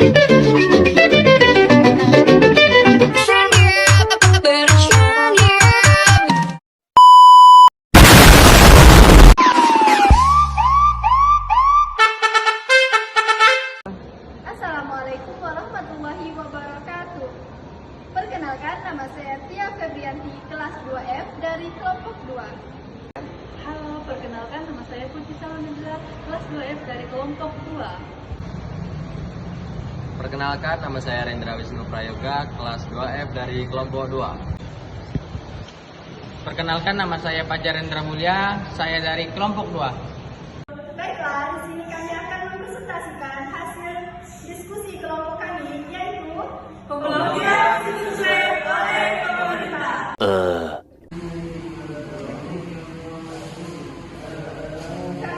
Assalamualaikum warahmatullahi wabarakatuh. Perkenalkan, nama saya Tia Febrianti, kelas 2F dari kelompok 2. Halo, perkenalkan nama saya Putri Salamendra, kelas 2F dari kelompok 2. Perkenalkan, nama saya Rendra Wisnu Prayoga, kelas 2F dari kelompok 2. Perkenalkan, nama saya Fajar Rendra Mulya, saya dari kelompok 2. Baiklah, di sini kami akan mempresentasikan hasil diskusi kelompok kami, yaitu pemblokiran situs web oleh pemerintah.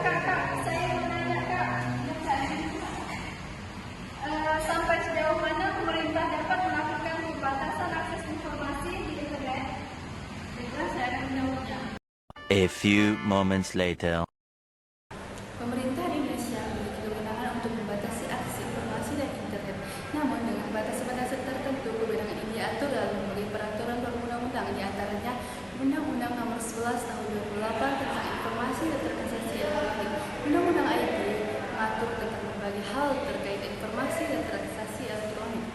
Kak, saya mau nanya, Kak. Sampai sejauh mana pemerintah dapat melakukan pembatasan akses informasi di internet? Baiklah, saya akan menjawabnya. A few moments later. Pemerintah Indonesia memiliki kewenangan untuk membatasi akses informasi dan internet. Namun dengan batas-batasan tertentu, kewenangan ini diatur dalam berbagai peraturan perundang-undang, di antaranya Undang-Undang Nomor 11 Tahun 2008 tentang Informasi dan Transaksi Elektronik. Undang-Undang IT mengatur tentang berbagai hal terkait informasi dan transaksi elektronik,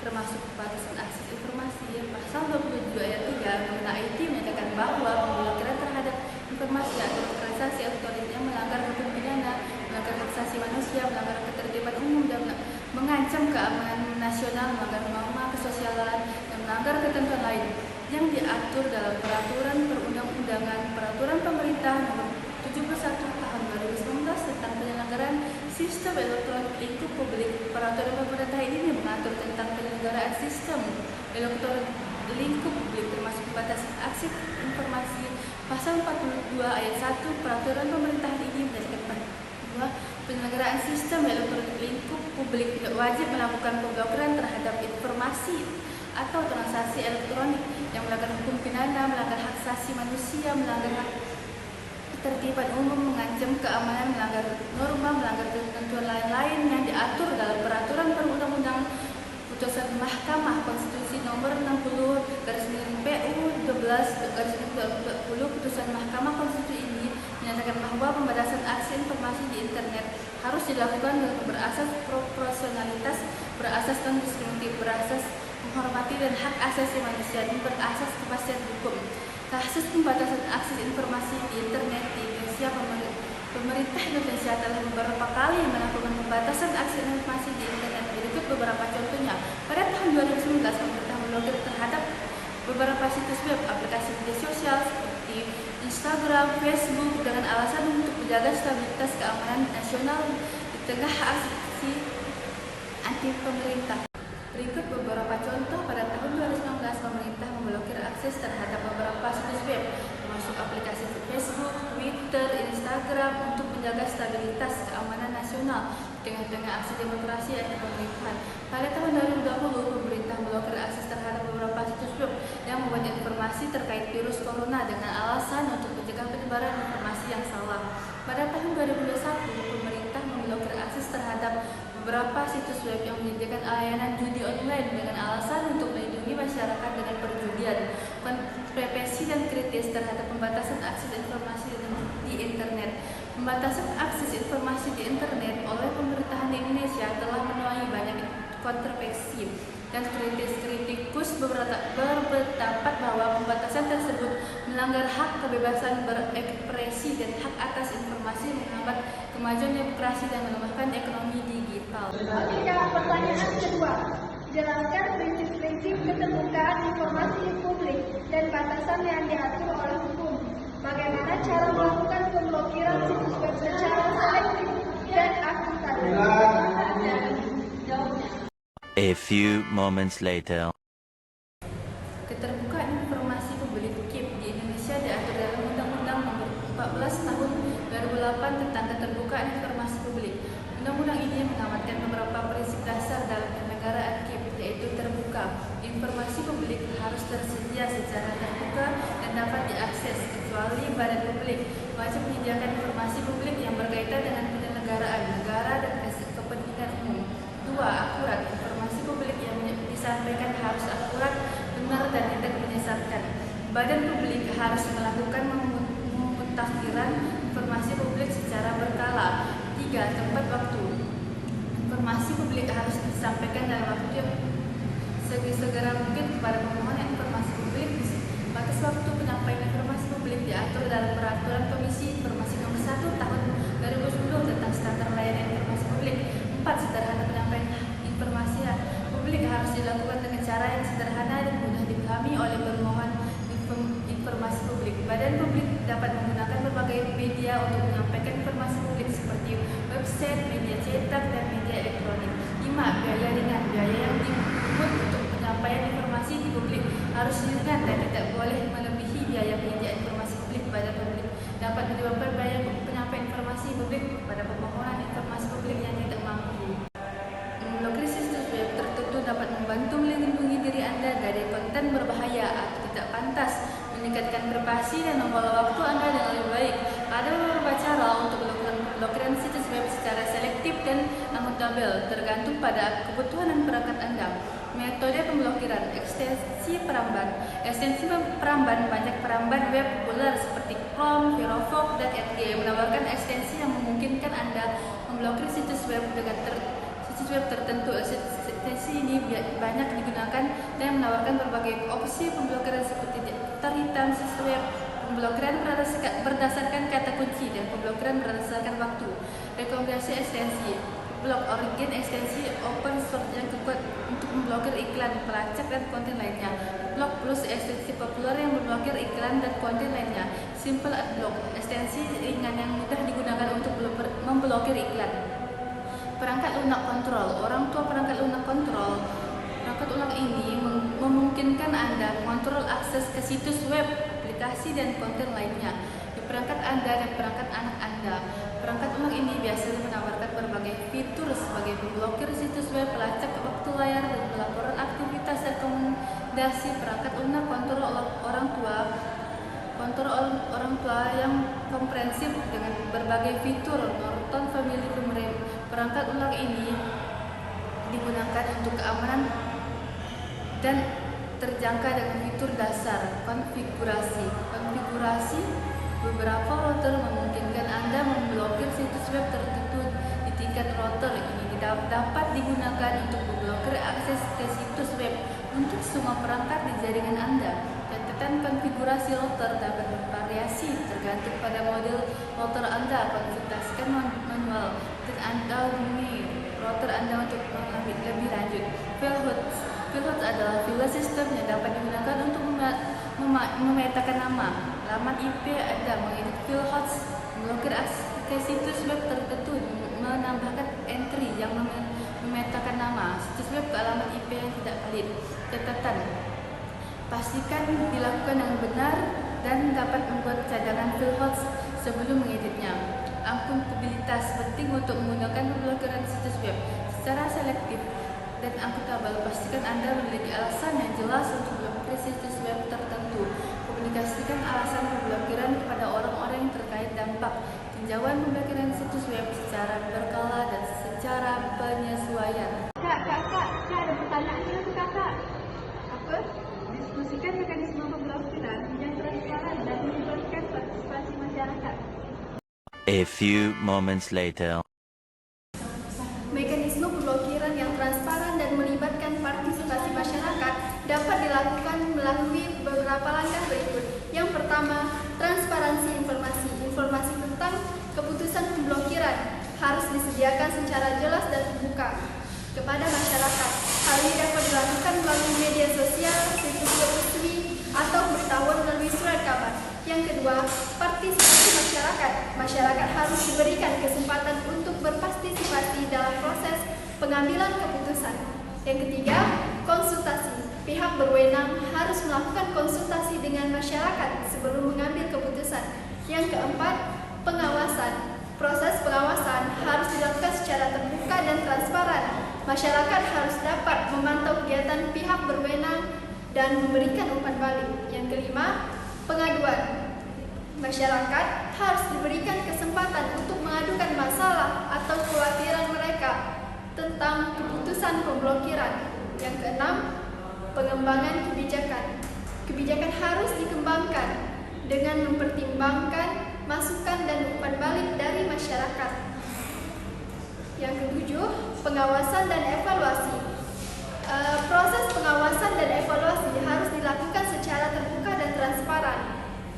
termasuk batasan akses informasi. Pasal 27 ayat 3 Undang-Undang IT menyatakan bahwa pemblokiran terhadap informasi atau transaksi elektronik yang melanggar hukum pidana, melanggar hak asasi manusia, melanggar ketertiban umum, dan mengancam keamanan nasional, melanggar norma kesosialan, dan melanggar ketentuan lain yang diatur dalam peraturan perundang-undangan, peraturan pemerintah nomor 71 tahun 2019 tentang penyelenggaraan sistem elektronik lingkup publik. Peraturan pemerintah ini mengatur tentang penyelenggaraan sistem elektronik lingkup publik, termasuk batasan akses informasi. Pasal 42 ayat 1 peraturan pemerintah ini menyatakan bahwa penyelenggaraan sistem elektronik lingkup publik wajib melakukan pemblokiran terhadap informasi atau transaksi elektronik yang melanggar hukum pidana, melanggar hak asasi manusia, melanggar hak ketertiban umum, mengancam keamanan, melanggar norma, melanggar ketentuan lain-lain yang diatur dalam peraturan perundang-undangan. Putusan Mahkamah Konstitusi Nomor 60 PU 12/2020, putusan Mahkamah Konstitusi ini menyatakan bahwa pembatasan akses informasi di internet harus dilakukan dengan berasas proporsionalitas, berasas non-diskriminatif, berasas menghormati dan hak asasi manusia, dan berasas kepastian hukum. Kasus pembatasan akses informasi di internet di Indonesia, pemerintah Indonesia telah beberapa kali melakukan pembatasan akses informasi di internet. Berikut beberapa contohnya. Pada tahun 2019, pemerintah memblokir terhadap beberapa situs web, aplikasi media sosial seperti Instagram, Facebook dengan alasan untuk menjaga stabilitas keamanan nasional di tengah aksi anti pemerintah. Berikut beberapa contoh. Pada tahun 2019, pemerintah memblokir akses terhadap beberapa situs web, termasuk aplikasi Facebook, Twitter, Instagram untuk menjaga stabilitas keamanan nasional di tengah aksi demokrasi anti pemerintahan. Pada tahun 2020, pemerintah memblokir akses terhadap beberapa situs web yang membuat informasi terkait virus corona dengan alasan untuk mencegah penyebaran informasi yang salah. Pada tahun 2021, pemerintah memblokir akses terhadap beberapa situs web yang menyediakan layanan judi online dengan alasan untuk melindungi masyarakat dengan perjudian. Kontroversi dan kritis terhadap pembatasan akses informasi di internet. Pembatasan akses informasi di internet oleh pemerintahan di Indonesia telah menuai banyak kontroversi dan kritikus berpendapat bahwa pembatasan tersebut melanggar hak kebebasan berekspresi dan hak atas informasi, menghambat kemajuan demokrasi dan melemahkan ekonomi digital. Pertanyaan kedua, jelaskan prinsip-prinsip keterbukaan informasi publik dan batasan yang diatur oleh hukum. Bagaimana cara melakukan pemblokiran situs web secara selektif dan akuntabel? A few moments later. Keterbukaan informasi publik KIP di Indonesia diatur dalam Undang-Undang Nomor 14 Tahun 2008 tentang Keterbukaan Informasi Publik. Undang-undang ini mengamatkan beberapa prinsip dasar dalam penyelenggaraan KIP, yaitu terbuka. Informasi publik harus tersedia secara terbuka dan dapat diakses, kecuali badan publik wajib menyediakan informasi publik yang berkaitan dengan penyelenggaraan negara dan kepentingan umum. 2. Akurat. Badan publik harus melakukan pemutakhiran informasi publik secara berkala. 3. Tepat waktu. Informasi publik harus disampaikan dalam waktu yang segera mungkin kepada pemohon informasi publik. Batas waktu penyampaian informasi publik diatur dalam Peraturan Komisi Informasi Nomor 1 Tahun 2010 tentang standar layanan informasi publik. 4. Sederhana penyampaian informasi publik harus dilakukan dengan cara yang sederhana dan mudah dipahami oleh pemohon informasi publik. Badan publik dapat menggunakan berbagai media untuk menyampaikan informasi publik seperti website, media cetak, dan media elektronik. 5. Biaya ringan. Biaya yang dipungut untuk penyampaian informasi di publik harus ringan dan tidak boleh melebihi biaya penyediaan informasi publik. Badan publik dapat menyebabkan biaya penyampaian informasi publik pada pemohonan informasi publik yang tidak mampu. Memblokir situs web tertentu dapat membantu melindungi diri Anda dari konten berbahaya atau tidak pantas, meningkatkan privasi dan mengelola waktu Anda dengan lebih baik. Ada beberapa cara untuk melakukan pemblokiran situs web secara selektif dan akuntabel, tergantung pada kebutuhan dan perangkat Anda. Metode pemblokiran. Ekstensi peramban. Ekstensi peramban. Banyak peramban web populer seperti Chrome, Firefox, dan Edge menawarkan ekstensi yang memungkinkan Anda memblokir situs web tertentu. Ekstensi ini banyak digunakan dan menawarkan berbagai opsi pemblokiran seperti daftar hitam situs web, pemblokiran berdasarkan kata kunci, dan pemblokiran berdasarkan waktu. Rekomendasi ekstensi. Blog Origin ekstensi open source yang kuat untuk memblokir iklan, pelacak, dan konten lainnya. Blog Plus ekstensi populer yang memblokir iklan dan konten lainnya. Simple Adblock ekstensi ringan yang mudah digunakan untuk memblokir iklan. Perangkat lunak kontrol. Orang tua perangkat lunak kontrol. Perangkat lunak ini memungkinkan Anda mengontrol akses ke situs web, aplikasi, dan konten lainnya di perangkat Anda dan perangkat anak Anda. Perangkat lunak ini biasanya menawarkan berbagai fitur sebagai memblokir situs web, pelacak waktu layar, dan pelaporan aktivitas rekomendasi. Perangkat lunak kontrol orang tua yang komprehensif dengan berbagai fitur. Norton Family Perangkat lunak ini digunakan untuk keamanan dan terjangka dengan fitur dasar. Konfigurasi. Beberapa router memungkinkan Anda memblokir situs web tertentu di tingkat router. Ini dapat digunakan untuk memblokir akses ke situs web untuk semua perangkat di jaringan Anda. Catatan konfigurasi router dapat bervariasi tergantung pada model router Anda. Konsultasikan manual dan Anda hubungi router Anda untuk mengambil lebih lanjut. Filhost adalah file system yang dapat digunakan untuk memetakan nama, alamat IP Anda, mengedit filhost, memblokir akses ke situs web tertentu, menambahkan entry yang memetakan nama situs web ke alamat IP yang tidak valid. Catatan. Pastikan dilakukan dengan benar dan dapat membuat cadangan filhost sebelum mengeditnya. Akuntabilitas penting untuk menggunakan pemblokiran situs web secara selektif dan akuntabel. Pastikan Anda memiliki alasan yang jelas untuk memblokir situs web tertentu. Komunikasikan alasan pemblokiran kepada orang-orang yang terkait dampak. Tinjauan pemblokiran situs web secara berkala dan secara penyesuaian. Kak, ada pertanyaan untuk kakak. Apa? Diskusikan mekanisme pemblokiran yang transparan dan melibatkan partisipasi masyarakat. A few moments later. Mekanisme pemblokiran yang transparan dan melibatkan partisipasi masyarakat dapat dilakukan melalui beberapa langkah berikut. Yang pertama, transparansi informasi. Informasi tentang keputusan pemblokiran harus disediakan secara jelas dan terbuka kepada masyarakat. Hal ini dapat dilakukan melalui media sosial, situs web resmi, atau pemberitahuan melalui surat kabar. Yang kedua, partisipasi masyarakat. Masyarakat harus diberikan kesempatan untuk berpartisipasi dalam proses pengambilan keputusan. Yang ketiga, konsultasi. Pihak berwenang harus melakukan konsultasi dengan masyarakat sebelum mengambil keputusan. Yang keempat, pengawasan. Proses pengawasan harus dilakukan secara terbuka dan transparan. Masyarakat harus dapat memantau kegiatan pihak berwenang dan memberikan umpan balik. Yang kelima, pengaduan. Masyarakat harus diberikan kesempatan untuk mengadukan masalah atau kekhawatiran mereka tentang keputusan pemblokiran. Yang keenam, pengembangan kebijakan. Kebijakan harus dikembangkan dengan mempertimbangkan masukan dan umpan balik dari masyarakat. Yang ketujuh, pengawasan dan evaluasi. Proses pengawasan dan evaluasi harus dilakukan secara terbuka dan transparan.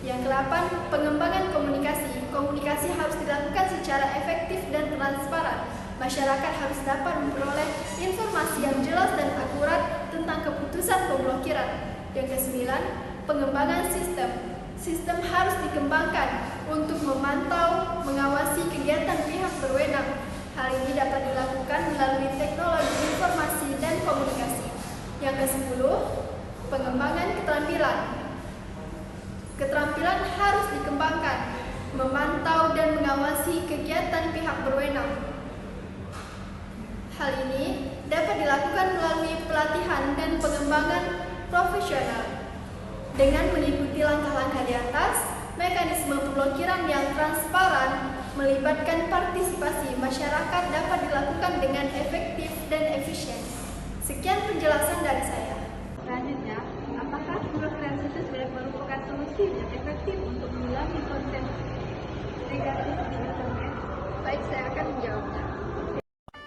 Yang ke-8, pengembangan komunikasi. Komunikasi harus dilakukan secara efektif dan transparan. Masyarakat harus dapat memperoleh informasi yang jelas dan akurat tentang keputusan pemblokiran. Yang ke-9, pengembangan sistem. Sistem harus dikembangkan untuk memantau, mengawasi kegiatan pihak berwenang. Hal ini dapat dilakukan melalui teknologi informasi dan komunikasi. Yang ke-10, pengembangan keterampilan. Keterampilan harus dikembangkan, memantau dan mengawasi kegiatan pihak berwenang. Hal ini dapat dilakukan melalui pelatihan dan pengembangan profesional. Dengan mengikuti langkah-langkah di atas, mekanisme pemblokiran yang transparan melibatkan partisipasi masyarakat dapat dilakukan dengan efektif dan efisien. Sekian penjelasan dari saya. Selanjutnya, apakah pemblokiran situs web merupakan solusi yang efektif untuk mengulangi konten negatif di internet? Baik, saya akan menjawabnya.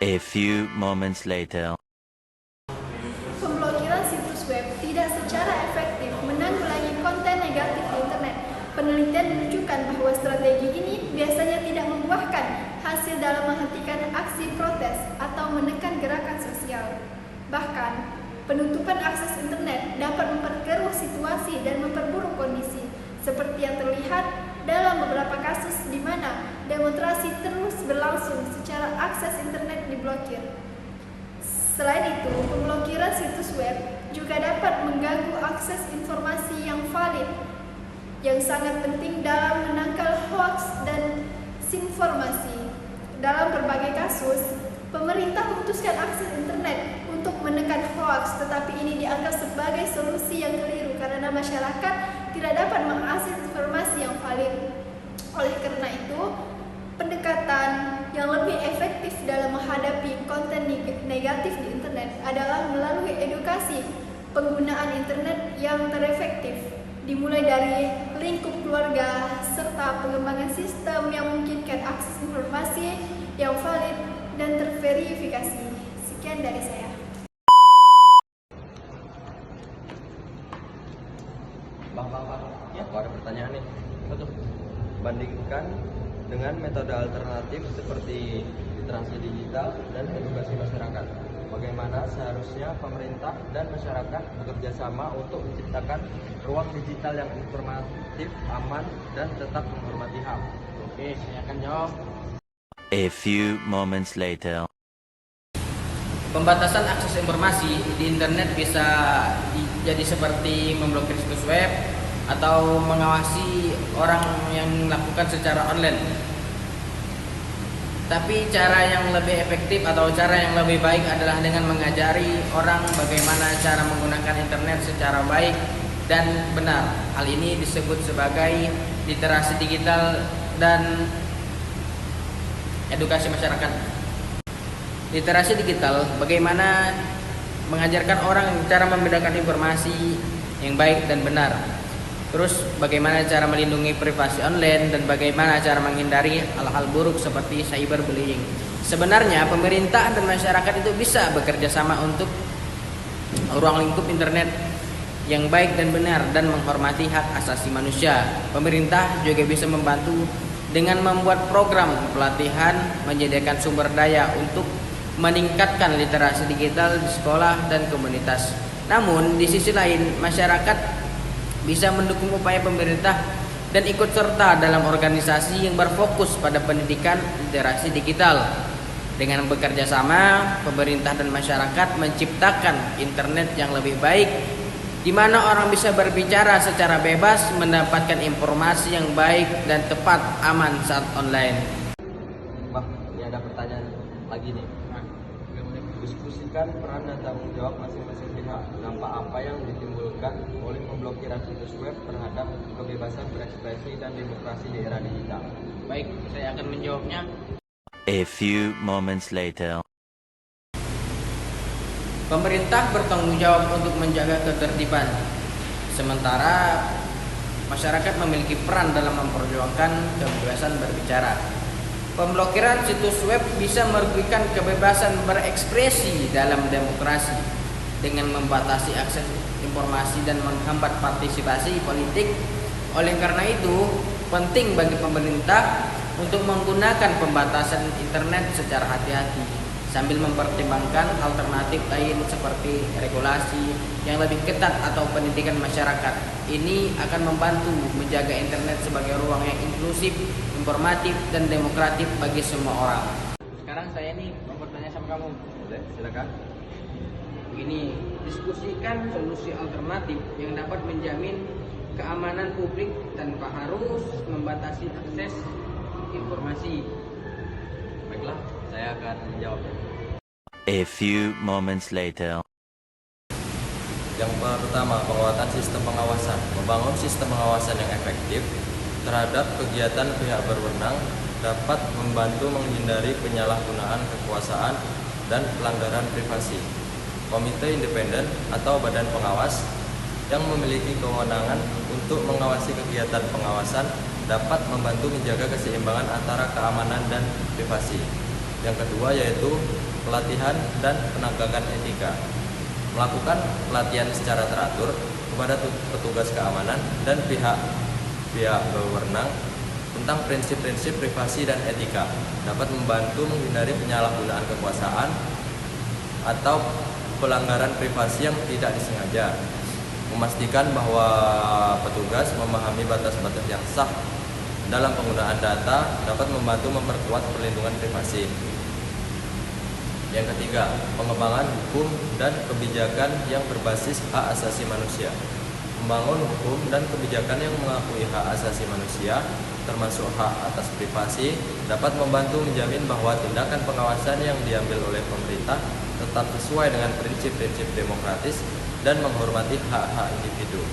A few moments later. Pemblokiran situs web tidak secara efektif menanggulangi konten negatif di internet. Penelitian menunjukkan bahwa strategi ini biasanya tidak membuahkan hasil dalam menghentikan aksi protes atau menekan gerakan sosial. Bahkan, penutupan akses internet dapat memperkeruh situasi dan memperburuk kondisi, seperti yang terlihat dalam beberapa kasus di mana demonstrasi terus berlangsung secara akses internet diblokir. Selain itu, pemblokiran situs web juga dapat mengganggu akses informasi yang valid, yang sangat penting dalam menangkal hoaks dan disinformasi. Dalam berbagai kasus, pemerintah memutuskan akses internet untuk menekan hoaks, tetapi ini dianggap sebagai solusi yang keliru karena masyarakat tidak dapat mengakses informasi yang valid. Oleh karena itu, pendekatan yang lebih efektif dalam menghadapi konten negatif di internet adalah melalui edukasi penggunaan internet yang terefektif, dimulai dari lingkup keluarga serta pengembangan sistem yang memungkinkan akses informasi yang valid dan terverifikasi. Sekian dari saya. Bang, ya, aku ada pertanyaan nih. Betul. Bandingkan dengan metode alternatif seperti literasi digital dan edukasi masyarakat. Bagaimana seharusnya pemerintah dan masyarakat bekerja sama untuk menciptakan ruang digital yang informatif, aman, dan tetap menghormati HAM? Oke, saya akan jawab. A few moments later. Pembatasan akses informasi di internet bisa jadi seperti memblokir situs web atau mengawasi orang yang melakukan secara online. Tapi cara yang lebih efektif atau cara yang lebih baik adalah dengan mengajari orang bagaimana cara menggunakan internet secara baik dan benar. Hal ini disebut sebagai literasi digital dan edukasi masyarakat. Literasi digital bagaimana mengajarkan orang cara membedakan informasi yang baik dan benar. Terus bagaimana cara melindungi privasi online dan bagaimana cara menghindari hal-hal buruk seperti cyberbullying. Sebenarnya pemerintah dan masyarakat itu bisa bekerja sama untuk ruang lingkup internet yang baik dan benar dan menghormati hak asasi manusia. Pemerintah juga bisa membantu dengan membuat program pelatihan, menyediakan sumber daya untuk meningkatkan literasi digital di sekolah dan komunitas. Namun di sisi lain masyarakat bisa mendukung upaya pemerintah dan ikut serta dalam organisasi yang berfokus pada pendidikan literasi digital. Dengan bekerja sama, pemerintah dan masyarakat menciptakan internet yang lebih baik, di mana orang bisa berbicara secara bebas, mendapatkan informasi yang baik dan tepat, aman saat online. Bah, ini ada pertanyaan lagi nih. Diskusikan peran dan tanggung jawab masing-masing pihak. Dampak apa yang ditimbulkan oleh pemblokiran situs web terhadap kebebasan berekspresi dan demokrasi di era digital? Baik, saya akan menjawabnya. A few moments later. Pemerintah bertanggung jawab untuk menjaga ketertiban. Sementara masyarakat memiliki peran dalam memperjuangkan kebebasan berbicara. Pemblokiran situs web bisa merugikan kebebasan berekspresi dalam demokrasi dengan membatasi akses informasi dan menghambat partisipasi politik. Oleh karena itu, penting bagi pemerintah untuk menggunakan pembatasan internet secara hati-hati sambil mempertimbangkan alternatif lain seperti regulasi yang lebih ketat atau pendidikan masyarakat. Ini akan membantu menjaga internet sebagai ruang yang inklusif, informatif, dan demokratis bagi semua orang. Sekarang saya nih mau bertanya sama kamu. Boleh, silakan. Ini diskusikan solusi alternatif yang dapat menjamin keamanan publik tanpa harus membatasi akses informasi. Baiklah, saya akan menjawabnya. A few moments later. Yang pertama, penguatan sistem pengawasan. Membangun sistem pengawasan yang efektif terhadap kegiatan pihak berwenang dapat membantu menghindari penyalahgunaan kekuasaan dan pelanggaran privasi. Komite independen atau badan pengawas yang memiliki kewenangan untuk mengawasi kegiatan pengawasan dapat membantu menjaga keseimbangan antara keamanan dan privasi. Yang kedua yaitu pelatihan dan penegakan etika. Melakukan pelatihan secara teratur kepada petugas keamanan dan pihak berwenang tentang prinsip-prinsip privasi dan etika dapat membantu menghindari penyalahgunaan kekuasaan atau pelanggaran privasi yang tidak disengaja. Memastikan bahwa petugas memahami batas-batas yang sah dalam penggunaan data dapat membantu memperkuat perlindungan privasi. Yang ketiga, pengembangan hukum dan kebijakan yang berbasis hak asasi manusia. Membangun hukum dan kebijakan yang mengakui hak asasi manusia, termasuk hak atas privasi, dapat membantu menjamin bahwa tindakan pengawasan yang diambil oleh pemerintah tetap sesuai dengan prinsip-prinsip demokratis dan menghormati hak-hak individu.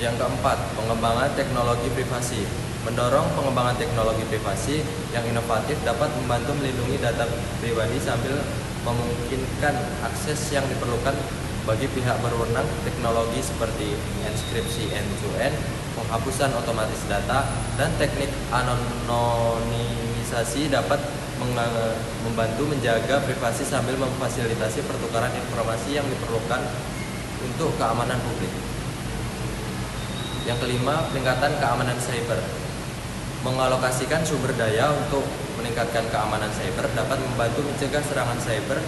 Yang keempat, pengembangan teknologi privasi. Mendorong pengembangan teknologi privasi yang inovatif dapat membantu melindungi data pribadi sambil memungkinkan akses yang diperlukan bagi pihak berwenang. Teknologi seperti enkripsi end-to-end, penghapusan otomatis data, dan teknik anonimisasi dapat membantu menjaga privasi sambil memfasilitasi pertukaran informasi yang diperlukan untuk keamanan publik. Yang kelima, peningkatan keamanan cyber. Mengalokasikan sumber daya untuk meningkatkan keamanan cyber dapat membantu mencegah serangan cyber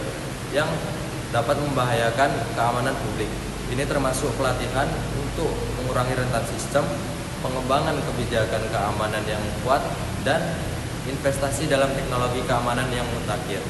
yang dapat membahayakan keamanan publik. Ini termasuk pelatihan untuk mengurangi rentan sistem, pengembangan kebijakan keamanan yang kuat, dan investasi dalam teknologi keamanan yang mutakhir.